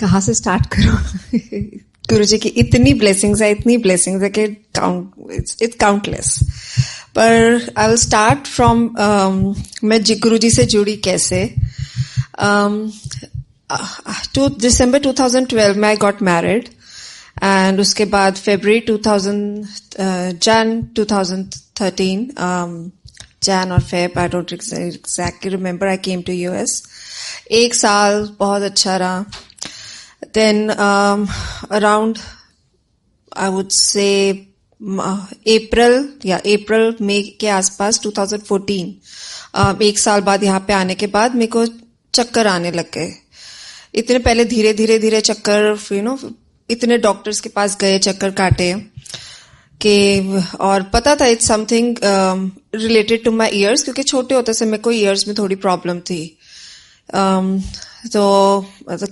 कहाँ से स्टार्ट करूं? गुरुजी की इतनी ब्लेसिंग्स है कि इट्स काउंटलेस. पर आई विल स्टार्ट फ्रॉम मैं गुरुजी से जुड़ी कैसे. दिसंबर 2012 में आई गॉट मैरिड एंड उसके बाद फरवरी 2013 जैन और Feb, I don't exactly remember, I came to US. 1 साल बहुत अच्छा रहा. Then around I would say April May के आसपास 2014 1 साल बाद यहाँ पे आने के बाद मेरे को चक्कर आने लग गए. इतने पहले धीरे धीरे चक्कर, इतने डॉक्टर्स के पास गए, चक्कर काटे कि, और पता था it's something related to my ears, क्योंकि छोटे होते से मेरे को ईयर्स में थोड़ी प्रॉब्लम थी. तो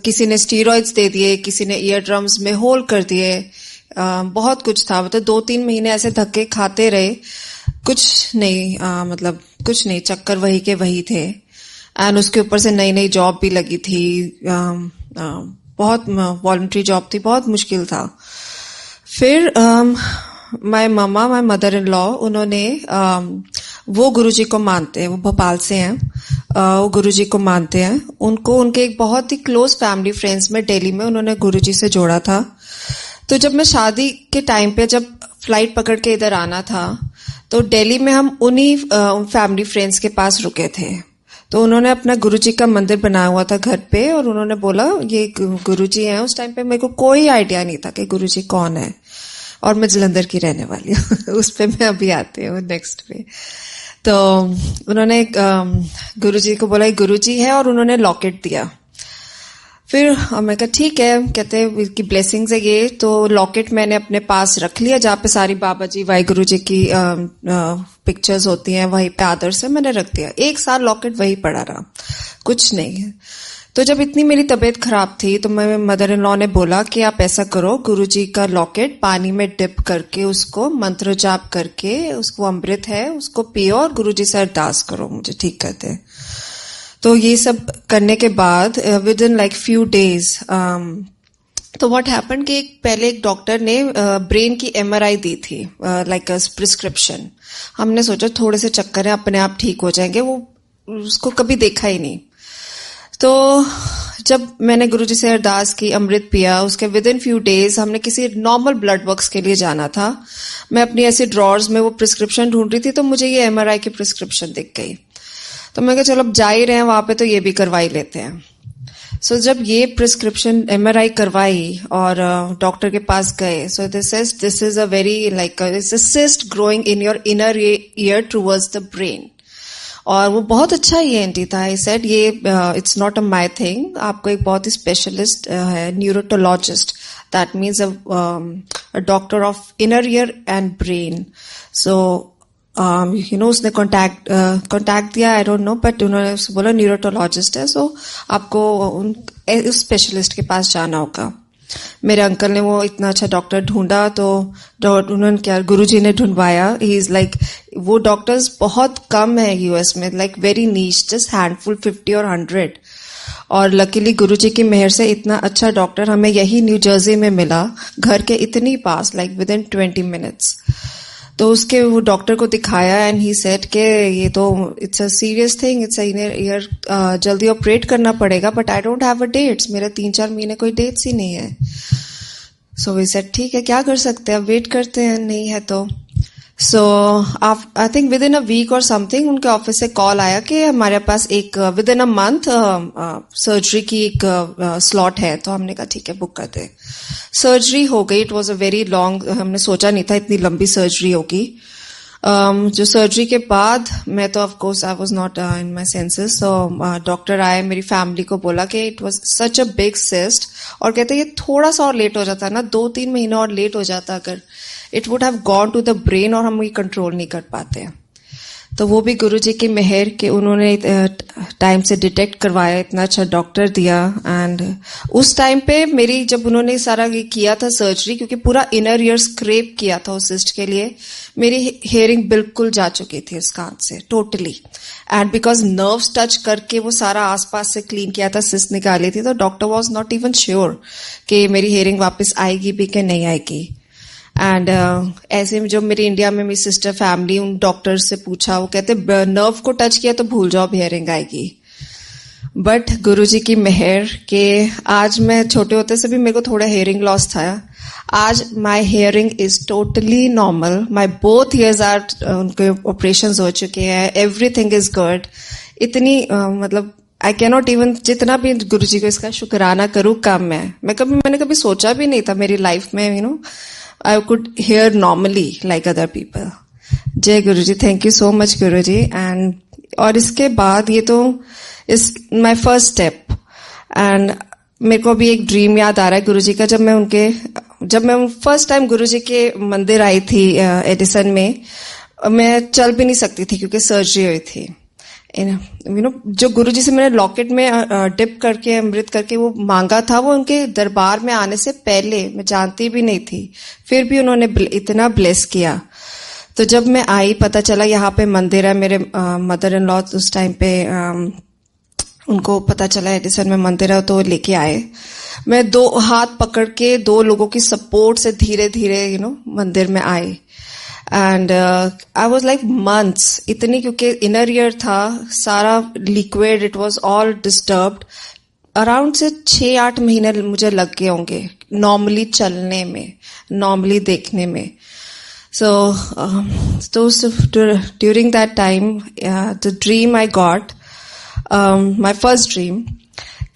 किसी ने स्टीरॉइड्स दे दिए, किसी ने ईयर ड्रम्स में होल कर दिए, बहुत कुछ था. मतलब 2-3 महीने ऐसे धक्के खाते रहे, कुछ नहीं, चक्कर वही के वही थे. एंड उसके ऊपर से नई जॉब भी लगी थी, बहुत वॉलंटरी जॉब थी, बहुत मुश्किल था. फिर माय मदर इन लॉ, उन्होंने वो गुरुजी को मानते हैं, वो भोपाल से हैं, वो गुरुजी को मानते हैं. उनके एक बहुत ही क्लोज फैमिली फ्रेंड्स में दिल्ली में उन्होंने गुरुजी से जोड़ा था. तो जब मैं शादी के टाइम पे जब फ्लाइट पकड़ के इधर आना था, तो दिल्ली में हम उन्हीं फैमिली फ्रेंड्स के पास रुके थे. तो उन्होंने अपना गुरुजी का मंदिर बनाया हुआ था घर पे, और उन्होंने बोला ये गुरुजी हैं. उस टाइम पे मेरे को कोई आइडिया नहीं था कि गुरुजी कौन है, और मैं जलंधर की रहने वाली हूँ. उस पे मैं अभी आती हूँ नेक्स्ट पे. तो उन्होंने गुरुजी को बोला गुरुजी है, और उन्होंने लॉकेट दिया. फिर मैं कहा ठीक है, कहते हैं कि ब्लेसिंग्स है ये. तो लॉकेट मैंने अपने पास रख लिया, जहाँ पे सारी बाबा जी वाहिगुरु जी की पिक्चर्स होती हैं, वहीं पे आदर से मैंने रख दिया. 1 साल लॉकेट वहीं पड़ा रहा, कुछ नहीं. तो जब इतनी मेरी तबीयत खराब थी, तो मैं मदर इन लॉ ने बोला कि आप ऐसा करो, गुरुजी का लॉकेट पानी में डिप करके, उसको मंत्र जाप करके, उसको अमृत है उसको पियो, और गुरुजी से अरदास करो, मुझे ठीक करते हैं. तो ये सब करने के बाद with in like few days, तो व्हाट हैपेंड कि पहले एक डॉक्टर ने ब्रेन की MRI दी थी, लाइक अ प्रिस्क्रिप्शन. हमने सोचा थोड़े से चक्कर है, अपने आप ठीक हो जाएंगे, वो उसको कभी देखा ही नहीं. तो जब मैंने गुरुजी से अरदास की, अमृत पिया, उसके विद इन फ्यू डेज हमने किसी नॉर्मल ब्लड वर्क्स के लिए जाना था. मैं अपनी ऐसी ड्रॉर्स में वो प्रिस्क्रिप्शन ढूंढ रही थी, तो मुझे ये MRI की प्रिस्क्रिप्शन दिख गई. तो मैं कहा चलो अब जा ही रहे हैं वहां पे, तो ये भी करवा ही लेते हैं. सो जब ये प्रिस्क्रिप्शन MRI करवाई और डॉक्टर के पास गए, so this is a very like it's a cyst growing in your inner ear towards the brain. और वो बहुत अच्छा ENT था. आई सेड ये it's not a my thing, आपको एक बहुत ही स्पेशलिस्ट है, neurotologist, that means a doctor of inner ear and brain. So उसने कॉन्टैक्ट दिया, आई डोंट नो, बट उन्होंने बोला न्यूरोटोलॉजिस्ट है, सो आपको उस स्पेशलिस्ट के पास जाना होगा. मेरे अंकल ने वो इतना अच्छा डॉक्टर ढूंढा, तो उन्होंने क्या, गुरुजी ने ढूंढवाया. ही इज लाइक, वो डॉक्टर्स बहुत कम है यूएस में, लाइक वेरी नीच, जस्ट हैंडफुल, 50 और 100. और लकीली गुरुजी की मेहर से इतना अच्छा डॉक्टर हमें यही न्यू जर्सी में मिला, घर के इतनी पास, लाइक विद इन 20 मिनट्स. तो उसके वो डॉक्टर को दिखाया एंड ही सेड के ये तो it's a serious thing, it's a ear, जल्दी ऑपरेट करना पड़ेगा, but I don't have a dates, मेरे 3-4 महीने कोई डेट्स ही नहीं है. सो वी सेड ठीक है, क्या कर सकते हैं, अब वेट करते हैं, नहीं है तो. So I think within a week और समथिंग उनके ऑफिस से कॉल आया कि हमारे पास एक within a month surgery की एक स्लॉट है. तो हमने कहा ठीक है, बुक करते. सर्जरी हो गई. It was a very long, हमने सोचा नहीं था इतनी लंबी सर्जरी होगी. जो सर्जरी के बाद मैं तो of course I was not in my senses. So doctor आए, मेरी फैमिली को बोला कि it was such a big cyst, और कहते ये थोड़ा सा और लेट हो जाता ना, 2-3 महीना और लेट हो जाता, अगर it would have gone to the brain, और हम ये कंट्रोल नहीं कर पाते हैं. तो वो भी गुरुजी की मेहर कि उन्होंने टाइम से डिटेक्ट करवाया, इतना अच्छा डॉक्टर दिया। एंड उस टाइम पे मेरी, जब उन्होंने सारा ये किया था सर्जरी, क्योंकि पूरा इनर ईयर स्क्रैप किया था उस सिस्ट के लिए, मेरी हेयरिंग बिल्कुल जा चुकी थी उस कान से totally. And because nerves touch करके वो सारा आसपास से क्लीन किया था, सिस्ट निकाली थी, तो doctor was not even sure कि मेरी हेयरिंग वापस आएगी भी कि नहीं आएगी। एंड ऐसे में जो मेरी इंडिया में मेरी सिस्टर फैमिली, उन डॉक्टर से पूछा, वो कहते नर्व को टच किया तो भूल जाओ, हेयरिंग आएगी। बट गुरुजी की मेहर के आज मैं, छोटे होते से भी मेरे को थोड़ा हेयरिंग लॉस था, आज my hearing is totally normal. My both ears are, उनके ऑपरेशन हो चुके हैं, एवरीथिंग इज गुड। इतनी मतलब आई कैनॉट इवन, जितना भी गुरुजी को इसका शुक्राना करूं कम है। मैंने कभी सोचा भी नहीं था मेरी लाइफ में, you know, I could hear normally like other people. जय Guruji, thank you so much Guruji. And और इसके बाद ये तो is my first step. And मेरे को अभी एक ड्रीम याद आ रहा है गुरुजी का, जब मैं फर्स्ट टाइम गुरुजी के मंदिर आई थी एडिसन में, मैं चल भी नहीं सकती थी क्योंकि सर्जरी हुई थी। यू नो, जो गुरुजी से मैंने लॉकेट में डिप करके, अमृत करके वो मांगा था, वो उनके दरबार में आने से पहले मैं जानती भी नहीं थी, फिर भी उन्होंने इतना ब्लेस किया। तो जब मैं आई, पता चला यहाँ पे मंदिर है, मेरे मदर इन लॉ उस टाइम पे उनको पता चला एडिसन में मंदिर है, तो लेके आए। मैं 2 हाथ पकड़ के 2 लोगों की सपोर्ट से धीरे धीरे यू नो मंदिर में आई। And I was like months, इतनी, क्योंकि इनर ईयर था, सारा liquid, it was all disturbed. Around से 6-8 महीने मुझे लग गए होंगे नॉर्मली चलने में, नॉर्मली देखने में। So during that time the dream I got, my first dream,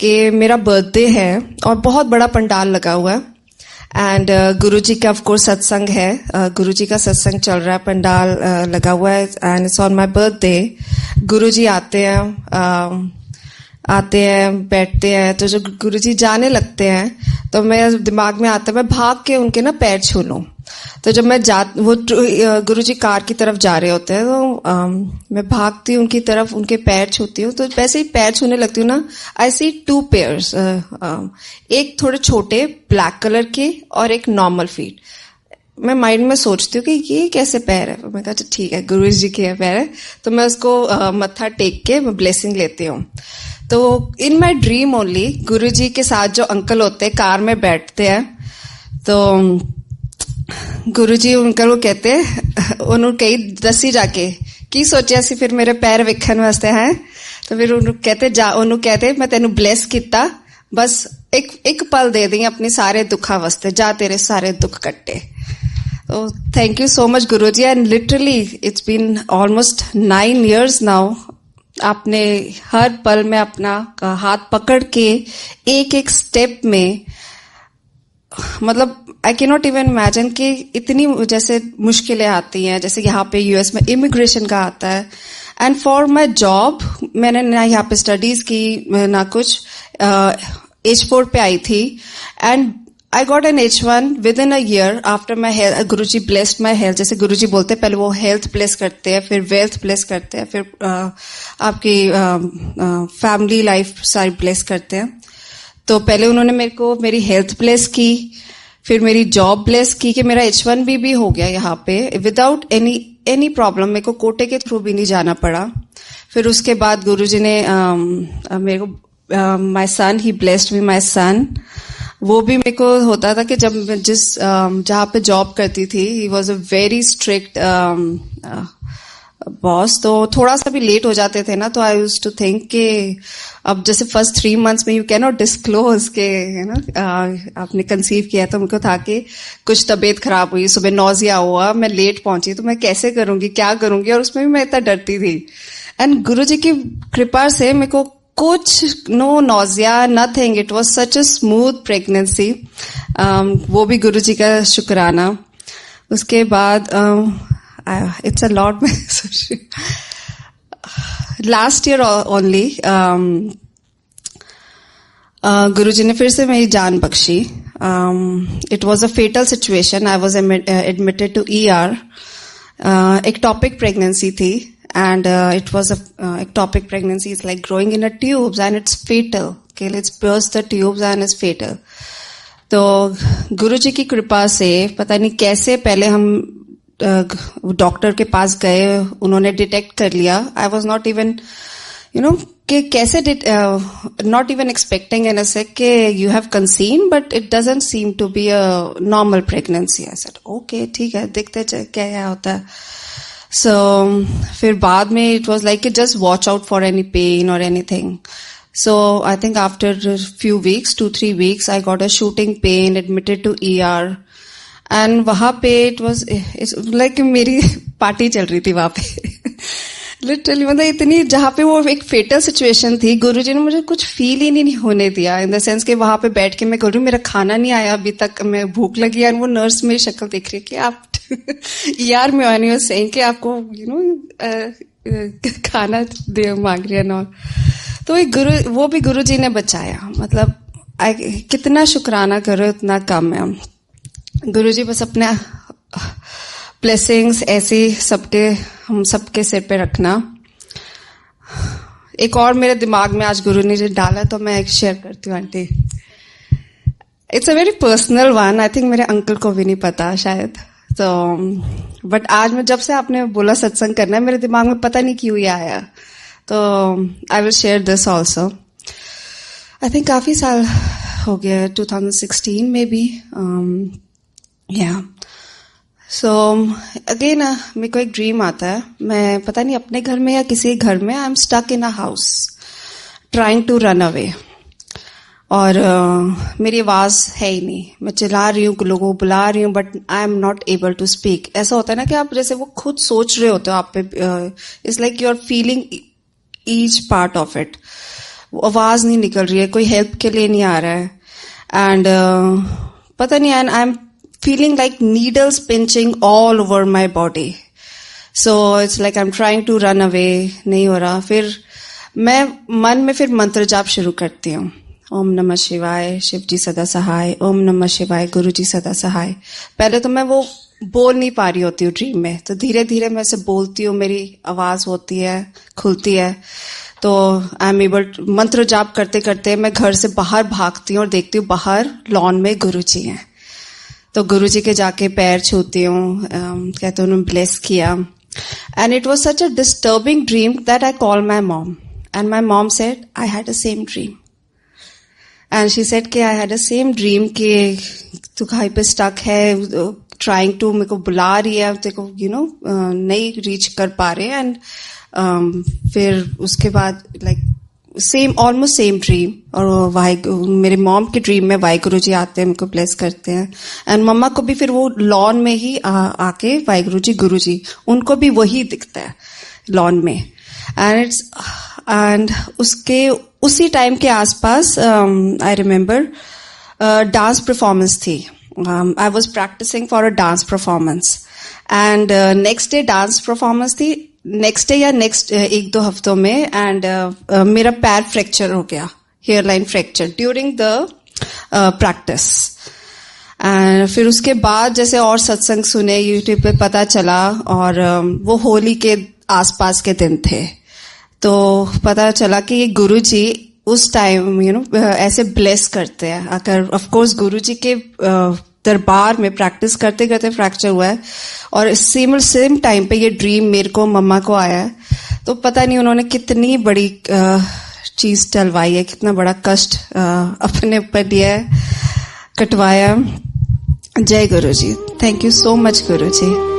कि मेरा बर्थडे है और बहुत बड़ा पंडाल लगा हुआ है। एंड गुरुजी का ऑफ कोर्स सत्संग है, गुरुजी का सत्संग चल रहा है, पंडाल लगा हुआ है, and it's on my birthday. Guruji आते हैं, बैठते हैं, तो जब गुरुजी जाने लगते हैं तो मैं, दिमाग में आता है मैं भाग के उनके ना पैर छू लूं। तो जब मैं वो गुरुजी कार की तरफ जा रहे होते हैं, तो मैं भागती हूँ उनकी तरफ, उनके पैर छूती हूँ। तो वैसे ही पैर छूने लगती हूँ ना, आई सी 2 पेयर्स, एक थोड़े छोटे ब्लैक कलर के और एक नॉर्मल फीट। मैं माइंड में सोचती हूँ कि ये कैसे पैर है। मैं कहा ठीक है, गुरुजी के पैर है। तो मैं उसको मत्था टेक के मैं ब्लेसिंग लेती हूँ। तो इन माई ड्रीम ओनली, गुरुजी के साथ जो अंकल होते हैं कार में बैठते हैं, तो गुरुजी उनका वो कहते उन्होंने कही दसी जाके की सोचा सी फिर मेरे पैर वेखन वास्ते हैं। तो फिर उन्होंने कहते मैं तेनू ब्लेस किता, बस एक पल दे दी अपने सारे दुखा वास्ते, जा तेरे सारे दुख कट्टे। तो thank you so much Guruji. And literally it's been almost 9 years now. आपने हर पल में अपना हाथ पकड़ के एक स्टेप में, मतलब I can not even imagine कि इतनी जैसे मुश्किलें आती हैं, जैसे यहाँ पे यूएस में इमिग्रेशन का आता है। एंड फॉर माई जॉब, मैंने ना यहाँ पे स्टडीज की ना कुछ, H4 पे आई थी। And I got an H1 with in a year after my health. Guruji blessed my health, जैसे गुरुजी बोलते हैं पहले वो हेल्थ ब्लेस करते हैं, फिर वेल्थ ब्लेस करते हैं, फिर आपकी फैमिली लाइफ सारी ब्लेस करते हैं। तो पहले उन्होंने मेरे को मेरी हेल्थ ब्लेस की, फिर मेरी जॉब ब्लेस की कि मेरा H1B भी हो गया यहाँ पे विदाउट एनी प्रॉब्लम। मेरे को कोटे के थ्रू भी नहीं जाना पड़ा। फिर उसके बाद गुरुजी ने मेरे को my son, he blessed me my son. वो भी मेरे को होता था कि जब जहाँ पे जॉब करती थी, he was a very strict boss. तो थोड़ा सा भी लेट हो जाते थे ना, तो आई यूज्ड टू थिंक कि अब जैसे फर्स्ट 3 months में यू कैन नॉट डिस्क्लोज के, है ना, आपने कंसीव किया। तो मुझको था कि कुछ तबीयत खराब हुई, सुबह नौजिया हुआ, मैं लेट पहुंची, तो मैं कैसे करूंगी, क्या करूंगी, और उसमें भी मैं इतना डरती थी। एंड गुरुजी की कृपा से मेरे को कुछ, no nausea, nothing, it was such a smooth pregnancy. वो भी गुरुजी का शुक्राना। उसके बाद इट्स अ लॉट में लास्ट ईयर ओनली गुरुजी ने फिर से मेरी जान बख्शी। It was a fatal situation, I was admitted to ER। Ectopic pregnancy थी। and it was a ectopic pregnancy. It's like growing in a tubes and it's fatal. Okay, let's burst the tubes and it's fatal. तो गुरुजी की कृपा से पता नहीं कैसे पहले हम डॉक्टर के पास गए, उन्होंने डिटेक्ट कर लिया. आई वॉज नॉट इवन कि कैसे नॉट इवन एक्सपेक्टिंग एन ऐसे कि you have conceived but it doesn't seem to be a normal pregnancy. I said okay ठीक है, देखते क्या होता है. सो फिर बाद में it was like just watch out for any pain और anything. So I think after a few weeks, 2-3 weeks, I got a shooting pain, admitted to ER. And वहाँ पे it's like मेरी पार्टी चल रही थी वहाँ पे. लिटरली मतलब इतनी, जहाँ पे वो एक फेटल सिचुएशन थी, गुरुजी ने मुझे कुछ फील ही नहीं होने दिया. इन द सेंस कि वहाँ पे बैठ के मैं कह रही हूँ मेरा खाना नहीं आया अभी तक, मैं भूख लगी है. वो नर्स मेरी शक्ल देख रही है कि आप ER में आनी हो, सही कि आपको खाना दे मांग रही है ना. तो वो भी गुरुजी ने बचाया. मतलब कितना शुक्राना करो उतना कम है. गुरुजी बस अपने ब्लेसिंग्स ऐसे हम सबके सिर पे रखना. एक और मेरे दिमाग में आज गुरु ने डाला तो मैं शेयर करती हूँ aunty. It's a very personal one. I think मेरे अंकल को भी नहीं पता शायद. तो बट आज मैं जब से आपने बोला सत्संग करना है, मेरे दिमाग में पता नहीं क्यों ये आया. तो I will share this also. I think काफी साल हो गया, 2016 में भी. या सो अगेन मेरे को एक ड्रीम आता है. मैं पता नहीं अपने घर में या किसी घर में, I am stuck in a house trying to run away. और मेरी आवाज है ही नहीं. मैं चिल्ला रही हूँ, लोगों को बुला रही हूँ, but I am not able to speak. ऐसा होता है ना कि आप जैसे वो खुद सोच रहे होते हो आप पे. It's like you are feeling each part of it. वो आवाज नहीं निकल रही है, कोई हेल्प के लिए नहीं आ रहा है. एंड पता नहीं, and I am feeling like needles pinching all over my body. So it's like I am trying to run away, नहीं हो रहा. फिर मैं मन में फिर मंत्र जाप शुरू करती हूँ. ओम नमः शिवाय, शिव जी सदा सहाय. ओम नमः शिवाय, गुरु जी सदा सहाय. पहले तो मैं वो बोल नहीं पा रही होती हूँ ड्रीम में, तो धीरे धीरे मैं से बोलती हूँ, मेरी आवाज होती है, खुलती है. तो आई एम एबल. मंत्र जाप करते करते मैं घर से बाहर भागती हूँ और देखती हूँ बाहर लॉन में गुरुजी हैं. तो गुरुजी के जाके पैर छूती हूँ, कहते उन्होंने ब्लेस किया. And it was such a disturbing dream that I call my mom. And my mom said I had a same dream. And she said कि I had a same dream कि तू कहीं पे स्टक है, trying to, मेरे को बुला रही है, तेरे को नहीं रीच कर पा रहे. एंड फिर उसके बाद like same, almost same dream. और मेरे मॉम के ड्रीम में वाहिगुरु जी आते हैं, मेरे को ब्लेस करते हैं. एंड मम्मा को भी फिर वो लॉन में ही आके वाहिगुरु जी, गुरु जी, उनको भी वही दिखता है लॉन में. एंड उसके उसी टाइम के आसपास आई रिमेम्बर डांस परफॉर्मेंस थी. I was practicing for a dance performance and next day dance performance थी. next day या next 1-2 हफ्तों में. and मेरा पैर फ्रैक्चर हो गया, hairline fracture during the practice. and फिर उसके बाद जैसे और सत्संग सुने, YouTube पे पता चला. और वो होली के आसपास के दिन थे, तो पता चला कि ये गुरुजी उस टाइम ऐसे ब्लेस करते हैं. अगर ऑफ कोर्स गुरुजी के दरबार में प्रैक्टिस करते करते फ्रैक्चर हुआ है, और सेम टाइम पे ये ड्रीम मेरे को, मम्मा को आया है. तो पता नहीं उन्होंने कितनी बड़ी चीज टलवाई है, कितना बड़ा कष्ट अपने ऊपर लिया है, कटवाया. जय गुरु जी. Thank you so much Guru ji.